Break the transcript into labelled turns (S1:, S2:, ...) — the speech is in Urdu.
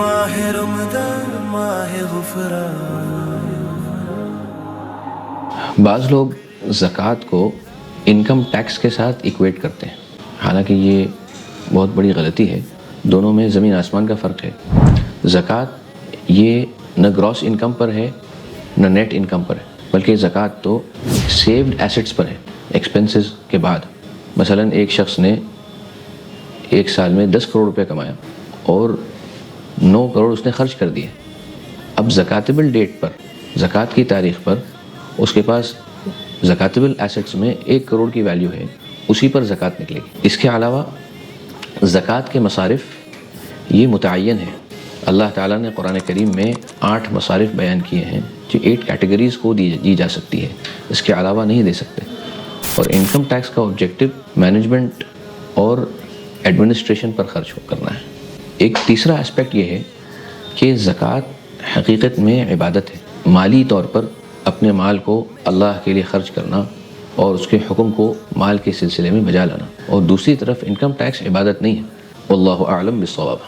S1: ماہ رمضان ماہ غفران۔
S2: بعض لوگ زکوٰۃ کو انکم ٹیکس کے ساتھ ایکویٹ کرتے ہیں، حالانکہ یہ بہت بڑی غلطی ہے۔ دونوں میں زمین آسمان کا فرق ہے۔ زکوٰۃ یہ نہ گراس انکم پر ہے نہ نیٹ انکم پر ہے، بلکہ زکوٰۃ تو سیوڈ ایسٹس پر ہے، ایکسپنسز کے بعد۔ مثلا ایک شخص نے ایک سال میں 10 کروڑ روپے کمایا اور 9 کروڑ اس نے خرچ کر دیے۔ اب زکاتبل ڈیٹ پر، زکوٰۃ کی تاریخ پر اس کے پاس زکاتبل ایسٹس میں 1 کروڑ کی ویلیو ہے، اسی پر زکوٰۃ نکلے گی۔ اس کے علاوہ زکوٰۃ کے مصارف یہ متعین ہے۔ اللہ تعالیٰ نے قرآن کریم میں 8 مصارف بیان کیے ہیں جو 8 کیٹیگریز کو دی جا سکتی ہے، اس کے علاوہ نہیں دے سکتے۔ اور انکم ٹیکس کا آبجیکٹو مینجمنٹ اور ایڈمنسٹریشن پر خرچ کرنا ہے۔ ایک تیسرا اسپیکٹ یہ ہے کہ زکوٰۃ حقیقت میں عبادت ہے، مالی طور پر اپنے مال کو اللہ کے لیے خرچ کرنا اور اس کے حکم کو مال کے سلسلے میں بجا لانا، اور دوسری طرف انکم ٹیکس عبادت نہیں ہے۔ واللہ اعلم بالصواب۔